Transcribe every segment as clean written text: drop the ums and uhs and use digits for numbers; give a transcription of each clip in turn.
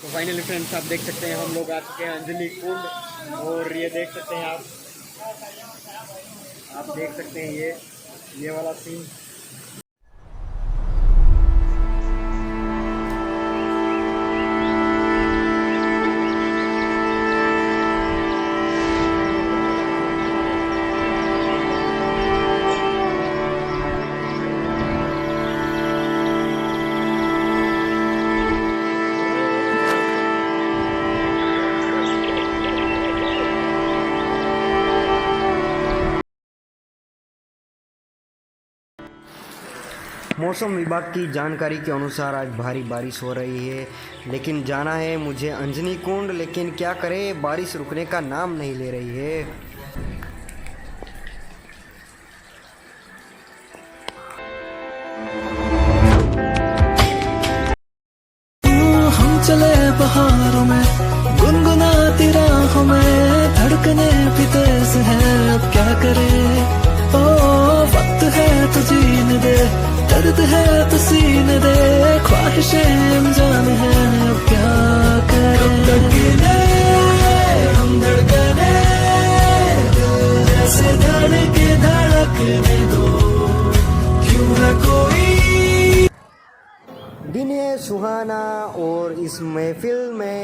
तो finally friends आप देख सकते हैं हम लोग आ चुके हैं अंजनी कुंड। और ये देख सकते हैं आप देख सकते हैं ये वाला सीन। मौसम विभाग की जानकारी के अनुसार आज भारी बारिश हो रही है, लेकिन जाना है मुझे अंजनी कुंड। लेकिन क्या करें, बारिश रुकने का नाम नहीं ले रही है। हम चले बहारों में गुनगुनाती राहों में, धड़कने भी तेज है अब क्या करें। ओ वक्त है तो जीने दे, दर्द है तो सीने दे, ख्वाहिशें अनजान है अब क्या करें। हम धड़कने दिल जैसे धड़कने दो, क्यों है कोई। दिन है सुहाना और इस महफिल में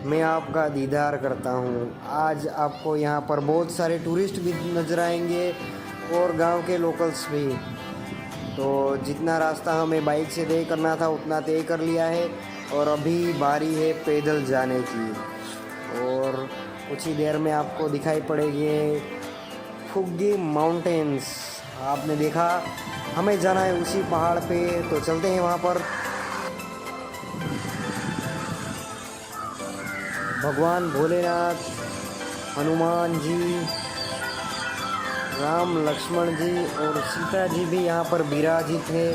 मैं आपका दीदार करता हूँ। आज आपको यहाँ पर बहुत सारे टूरिस्ट भी नज़र आएंगे और गांव के लोकल्स भी। तो जितना रास्ता हमें बाइक से तय करना था उतना तय कर लिया है और अभी बारी है पैदल जाने की। और कुछ ही देर में आपको दिखाई पड़ेंगे फुग्गी माउंटेन्स। आपने देखा हमें जाना है उसी पहाड़ पे, तो चलते हैं वहाँ पर। भगवान भोलेनाथ, हनुमान जी, राम लक्ष्मण जी और सीता जी भी यहाँ पर विराजित है।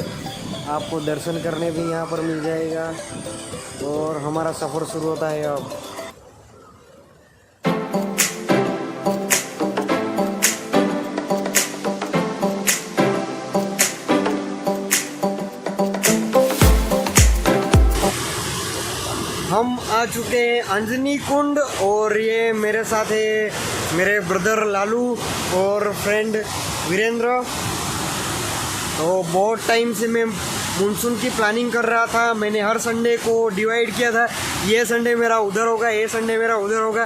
आपको दर्शन करने भी यहाँ पर मिल जाएगा। और हमारा सफ़र शुरू होता है अब। हम आ चुके हैं अंजनी कुंड और ये मेरे साथ है मेरे ब्रदर लालू और फ्रेंड वीरेंद्र। तो बहुत टाइम से मैं मानसून की प्लानिंग कर रहा था। मैंने हर संडे को डिवाइड किया था, ये संडे मेरा उधर होगा, ये संडे मेरा उधर होगा,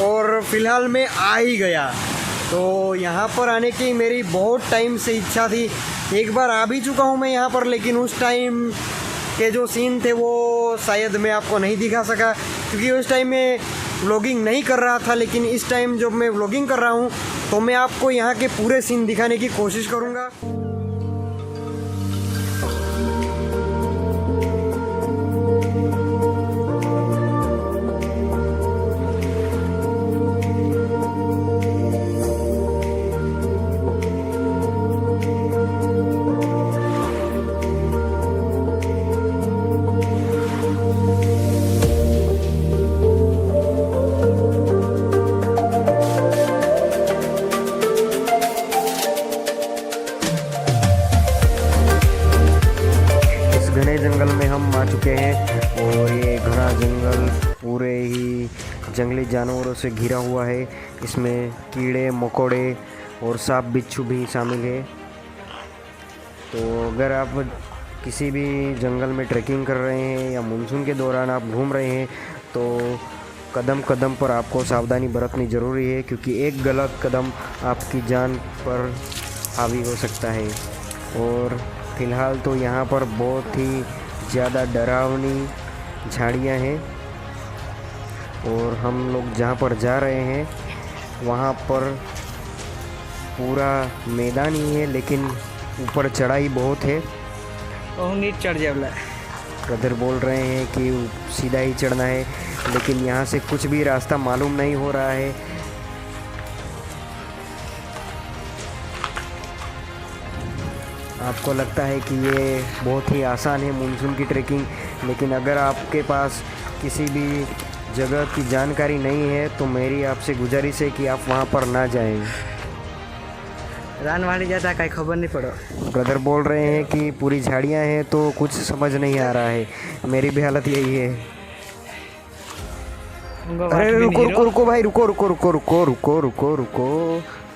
और फ़िलहाल मैं आ ही गया। तो यहाँ पर आने की मेरी बहुत टाइम से इच्छा थी। एक बार आ भी चुका हूँ मैं यहाँ पर, लेकिन उस टाइम के जो सीन थे वो शायद मैं आपको नहीं दिखा सका, क्योंकि उस टाइम मैं व्लॉगिंग नहीं कर रहा था। लेकिन इस टाइम जब मैं व्लॉगिंग कर रहा हूँ तो मैं आपको यहाँ के पूरे सीन दिखाने की कोशिश करूँगा। घने जंगल में हम आ चुके हैं और ये घना जंगल पूरे ही जंगली जानवरों से घिरा हुआ है। इसमें कीड़े मकोड़े और सांप बिच्छू भी शामिल है। तो अगर आप किसी भी जंगल में ट्रैकिंग कर रहे हैं या मानसून के दौरान आप घूम रहे हैं तो कदम कदम पर आपको सावधानी बरतनी ज़रूरी है, क्योंकि एक गलत कदम आपकी जान पर हावी हो सकता है। और फ़िलहाल तो यहाँ पर बहुत ही ज़्यादा डरावनी झाड़ियाँ हैं। और हम लोग जहाँ पर जा रहे हैं वहाँ पर पूरा मैदान ही है, लेकिन ऊपर चढ़ाई बहुत है। बहुत नीट चढ़ जाए। ब्रदर बोल रहे हैं कि सीधा ही चढ़ना है, लेकिन यहाँ से कुछ भी रास्ता मालूम नहीं हो रहा है। आपको लगता है कि ये बहुत ही आसान है मानसून की ट्रैकिंग, लेकिन अगर आपके पास किसी भी जगह की जानकारी नहीं है तो मेरी आपसे गुजारिश है कि आप वहाँ पर ना जाएं। रान वाली जाता कहीं खबर नहीं पड़ो। ब्रदर बोल रहे हैं कि पूरी झाड़ियाँ हैं तो कुछ समझ नहीं आ रहा है। मेरी भी हालत यही है। उनको बात अरे भी रुको नहीं रुको रुको भाई, रुको रुको रुको रुको रुको रुको रुको,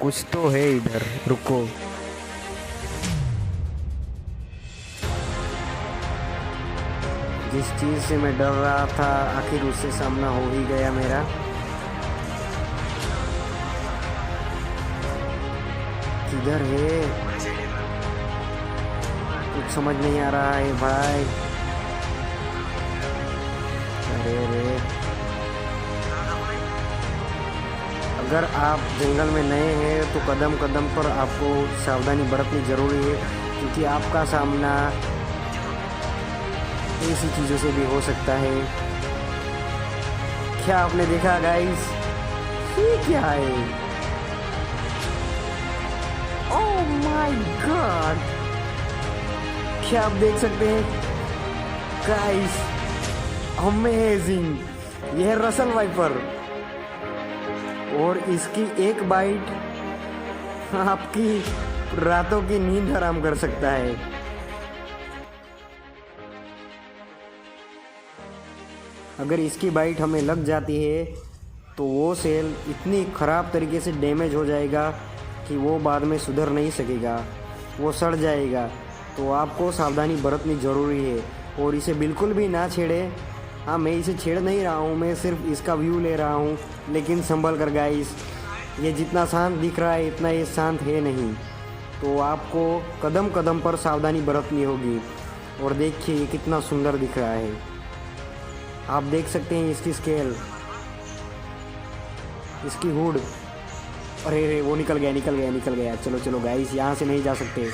कुछ तो है इधर, रुको। जिस चीज़ से मैं डर रहा था आखिर उससे सामना हो ही गया मेरा। किधर है, कुछ समझ नहीं आ रहा है भाई। अरे रे, अगर आप जंगल में नए हैं तो कदम कदम पर आपको सावधानी बरतनी ज़रूरी है, क्योंकि आपका सामना ऐसी चीज़ों से भी हो सकता है। क्या आपने देखा गाइस, ये क्या है? ओह माय गॉड, क्या आप देख सकते हैं गाइस, अमेजिंग, यह है रसल वाइपर और इसकी एक बाइट आपकी रातों की नींद हराम कर सकता है। अगर इसकी बाइट हमें लग जाती है तो वो सेल इतनी ख़राब तरीके से डैमेज हो जाएगा कि वो बाद में सुधर नहीं सकेगा, वो सड़ जाएगा। तो आपको सावधानी बरतनी ज़रूरी है और इसे बिल्कुल भी ना छेड़े। हाँ, मैं इसे छेड़ नहीं रहा हूँ, मैं सिर्फ इसका व्यू ले रहा हूँ, लेकिन संभल कर गाइस, ये जितना शांत दिख रहा है इतना ये शांत है नहीं। तो आपको कदम कदम पर सावधानी बरतनी होगी। और देखिए ये कितना सुंदर दिख रहा है, आप देख सकते हैं इसकी स्केल, इसकी हुड। अरे रे, वो निकल गया निकल गया निकल गया। चलो चलो गाइस, यहाँ से नहीं जा सकते।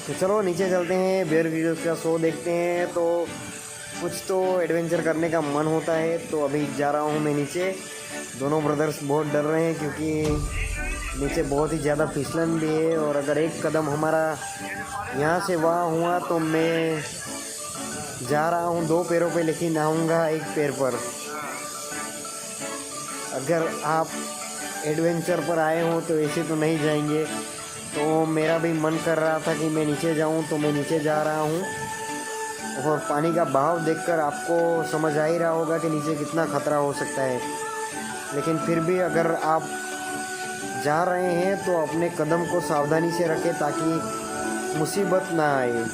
तो चलो नीचे चलते हैं, बेयर ग्रिल्स का शो देखते हैं। तो कुछ तो एडवेंचर करने का मन होता है। तो अभी जा रहा हूँ मैं नीचे। दोनों ब्रदर्स बहुत डर रहे हैं क्योंकि नीचे बहुत ही ज़्यादा फिसलन भी है, और अगर एक कदम हमारा यहाँ से वहाँ हुआ तो मैं जा रहा हूँ 2 पैरों पे, लेकिन आऊँगा 1 पैर पर। अगर आप एडवेंचर पर आए हो तो ऐसे तो नहीं जाएंगे। तो मेरा भी मन कर रहा था कि मैं नीचे जाऊं, तो मैं नीचे जा रहा हूं। और पानी का बहाव देखकर आपको समझ आ ही रहा होगा कि नीचे कितना ख़तरा हो सकता है। लेकिन फिर भी अगर आप जा रहे हैं तो अपने कदम को सावधानी से रखें ताकि मुसीबत ना आए।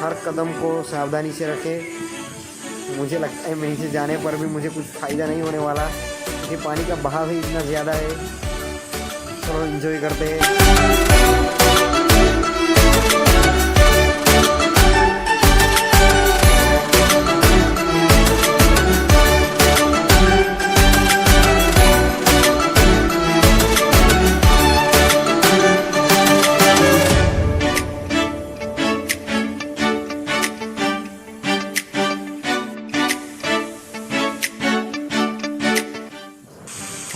हर कदम को सावधानी से रखें। मुझे लगता है मैं नीचे जाने पर भी मुझे कुछ फ़ायदा नहीं होने वाला, क्योंकि पानी का बहाव ही इतना ज़्यादा है। चलो एंजॉय करते हैं।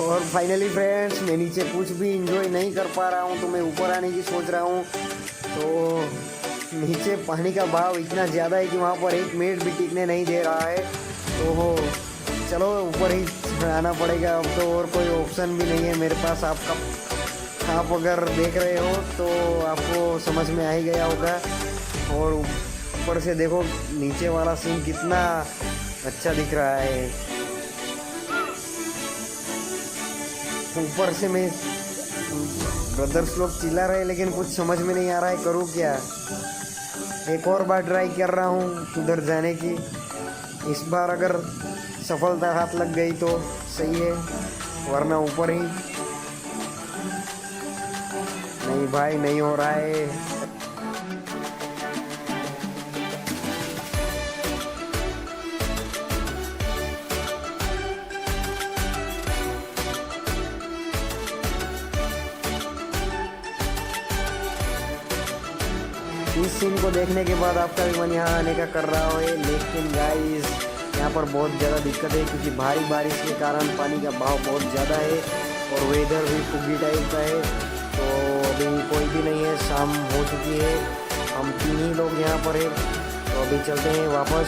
और फाइनली फ्रेंड्स, मैं नीचे कुछ भी इंजॉय नहीं कर पा रहा हूँ, तो मैं ऊपर आने की सोच रहा हूँ। तो नीचे पानी का बहाव इतना ज़्यादा है कि वहाँ पर 1 मिनट भी टिकने नहीं दे रहा है। तो चलो ऊपर ही आना पड़ेगा, अब तो और कोई ऑप्शन भी नहीं है मेरे पास। आप अगर देख रहे हो तो आपको समझ में आ ही गया होगा। और ऊपर से देखो नीचे वाला सीन कितना अच्छा दिख रहा है। ऊपर से मैं ब्रदर्स लोग चिल्ला रहे लेकिन कुछ समझ में नहीं आ रहा है, करूँ क्या। एक और बार ट्राई कर रहा हूँ उधर जाने की। इस बार अगर सफलता हाथ लग गई तो सही है, वरना ऊपर ही। नहीं भाई, नहीं हो रहा है। इस सीन को देखने के बाद आपका भी मन यहाँ आने का कर रहा है, लेकिन गाइस यहाँ पर बहुत ज़्यादा दिक्कत है क्योंकि भारी बारिश के कारण पानी का बहाव बहुत ज़्यादा है और वेदर भी फुग्गी टाइप का है। तो अभी कोई भी नहीं है, शाम हो चुकी है, हम 3 ही लोग यहाँ पर हैं। तो अभी चलते हैं वापस।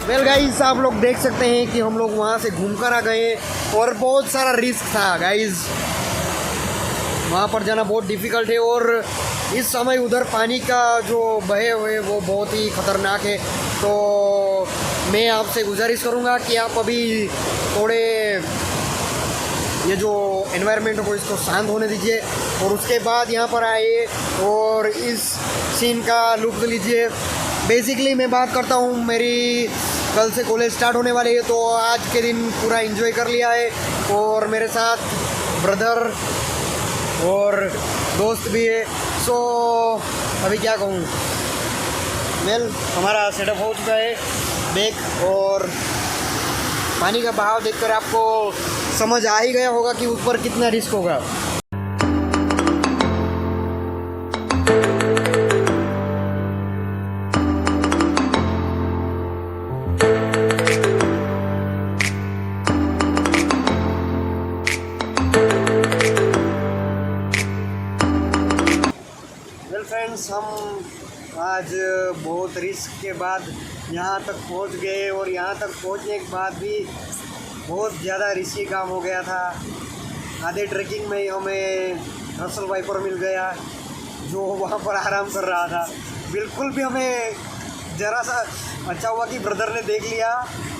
वेल गाइस, आप लोग देख सकते हैं कि हम लोग वहाँ से घूम कर आ गए और बहुत सारा रिस्क था गाइस। वहाँ पर जाना बहुत डिफ़िकल्ट है और इस समय उधर पानी का जो बहे हुए वो बहुत ही ख़तरनाक है। तो मैं आपसे गुजारिश करूँगा कि आप अभी थोड़े ये जो एनवायरनमेंट को इसको शांत होने दीजिए और उसके बाद यहाँ पर आइए और इस सीन का लुत्फ़ लीजिए। बेसिकली मैं बात करता हूँ, मेरी कल से कॉलेज स्टार्ट होने वाली है, तो आज के दिन पूरा एंजॉय कर लिया है और मेरे साथ ब्रदर और दोस्त भी है। सो अभी क्या कहूँ, वेल हमारा सेटअप हो चुका है बैग और पानी का बहाव देखकर आपको समझ आ ही गया होगा कि ऊपर कितना रिस्क होगा। फ्रेंड्स, हम आज बहुत रिस्क के बाद यहाँ तक पहुँच गए और यहाँ तक पहुँचने के बाद भी बहुत ज़्यादा रिस्की काम हो गया था। आधे ट्रैकिंग में ही हमें रसल वाइपर मिल गया जो वहाँ पर आराम कर रहा था। बिल्कुल भी हमें ज़रा सा अच्छा हुआ कि ब्रदर ने देख लिया,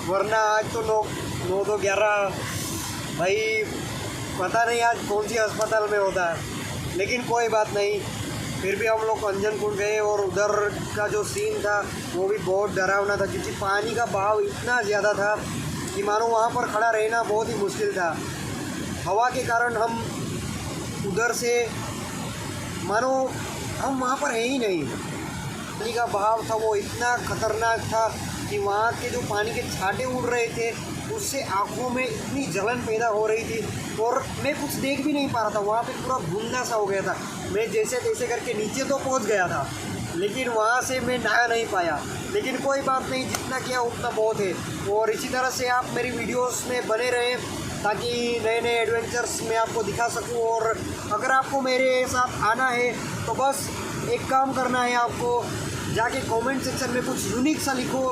वरना आज तो 9 तो 11 भाई पता नहीं आज कौन सी अस्पताल में होता। लेकिन कोई बात नहीं, फिर भी हम लोग अंजन कुंड गए और उधर का जो सीन था वो भी बहुत डरावना था क्योंकि पानी का बहाव इतना ज़्यादा था कि मानो वहाँ पर खड़ा रहना बहुत ही मुश्किल था। हवा के कारण हम उधर से मानो हम वहाँ पर है ही नहीं। पानी का बहाव था वो इतना ख़तरनाक था कि वहाँ के जो पानी के छांटे उड़ रहे थे उससे आँखों में इतनी जलन पैदा हो रही थी और मैं कुछ देख भी नहीं पा रहा था। वहाँ पे पूरा धुंधला सा हो गया था। मैं जैसे तैसे करके नीचे तो पहुँच गया था लेकिन वहाँ से मैं नहा नहीं पाया। लेकिन कोई बात नहीं, जितना किया उतना बहुत है। और इसी तरह से आप मेरी वीडियोस में बने रहें ताकि नए नए एडवेंचर्स मैं आपको दिखा सकूं। और अगर आपको मेरे साथ आना है तो बस एक काम करना है, आपको जाके कमेंट सेक्शन में कुछ यूनिक सा लिखो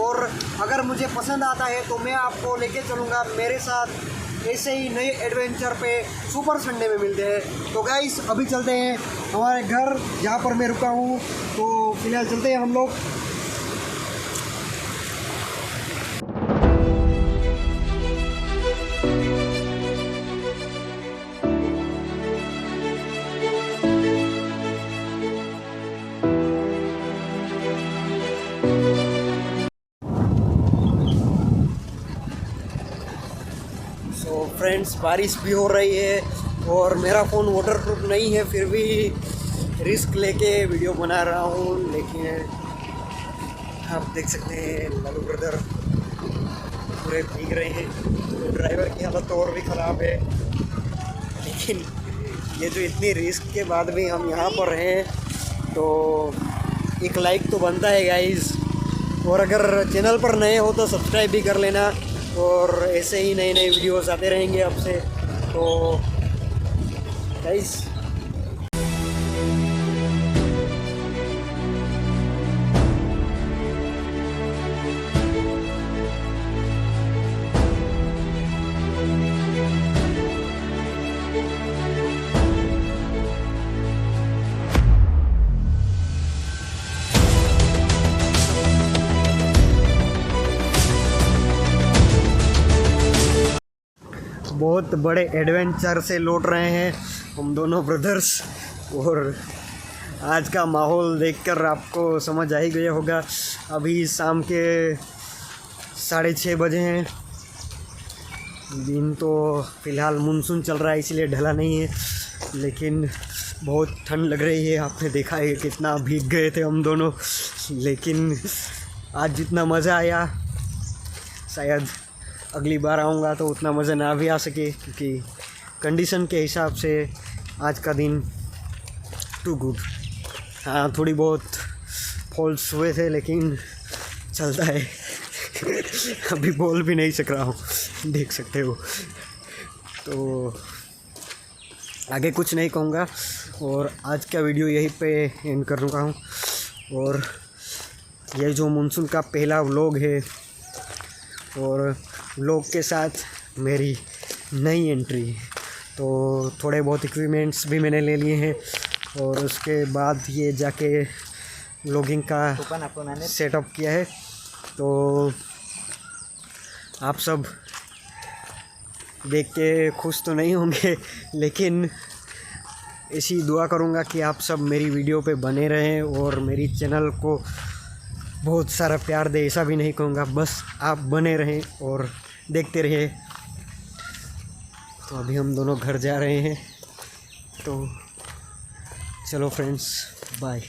और अगर मुझे पसंद आता है तो मैं आपको लेके चलूँगा मेरे साथ ऐसे ही नए एडवेंचर पे। सुपर संडे में मिलते हैं। तो गाइस अभी चलते हैं हमारे घर जहाँ पर मैं रुका हूँ। तो फिलहाल चलते हैं हम लोग। फ्रेंड्स, बारिश भी हो रही है और मेरा फ़ोन वाटरप्रूफ नहीं है, फिर भी रिस्क लेके वीडियो बना रहा हूँ। लेकिन आप देख सकते हैं लालू ब्रदर पूरे भीग रहे हैं। ड्राइवर की हालत तो और भी ख़राब है। लेकिन ये जो इतनी रिस्क के बाद भी हम यहाँ पर हैं तो एक लाइक तो बनता है गाइस। और अगर चैनल पर नए हो तो सब्सक्राइब भी कर लेना और ऐसे ही नए नए वीडियोस आते रहेंगे आपसे। तो गाइस बहुत बड़े एडवेंचर से लौट रहे हैं हम दोनों ब्रदर्स। और आज का माहौल देखकर आपको समझ आ ही गया होगा। अभी शाम के 6:30 बजे हैं। दिन तो फ़िलहाल मानसून चल रहा है इसलिए ढला नहीं है, लेकिन बहुत ठंड लग रही है। आपने देखा है कितना भीग गए थे हम दोनों, लेकिन आज जितना मज़ा आया शायद अगली बार आऊँगा तो उतना मज़ा ना भी आ सके, क्योंकि कंडीशन के हिसाब से आज का दिन टू गुड। हाँ, थोड़ी बहुत फॉल्स हुए थे लेकिन चलता है। अभी बोल भी नहीं सक रहा हूँ, देख सकते हो। तो आगे कुछ नहीं कहूँगा और आज का वीडियो यहीं पे एंड कर रहा हूँ। और ये जो मानसून का पहला व्लॉग है और व्लॉग के साथ मेरी नई एंट्री, तो थोड़े बहुत इक्विपमेंट्स भी मैंने ले लिए हैं और उसके बाद ये जाके व्लॉगिंग का सेटअप किया है। तो आप सब देख के खुश तो नहीं होंगे, लेकिन ऐसी दुआ करूँगा कि आप सब मेरी वीडियो पे बने रहें और मेरी चैनल को बहुत सारा प्यार दे। ऐसा भी नहीं कहूँगा, बस आप बने रहें और देखते रहिए। तो अभी हम दोनों घर जा रहे हैं, तो चलो फ्रेंड्स, बाय।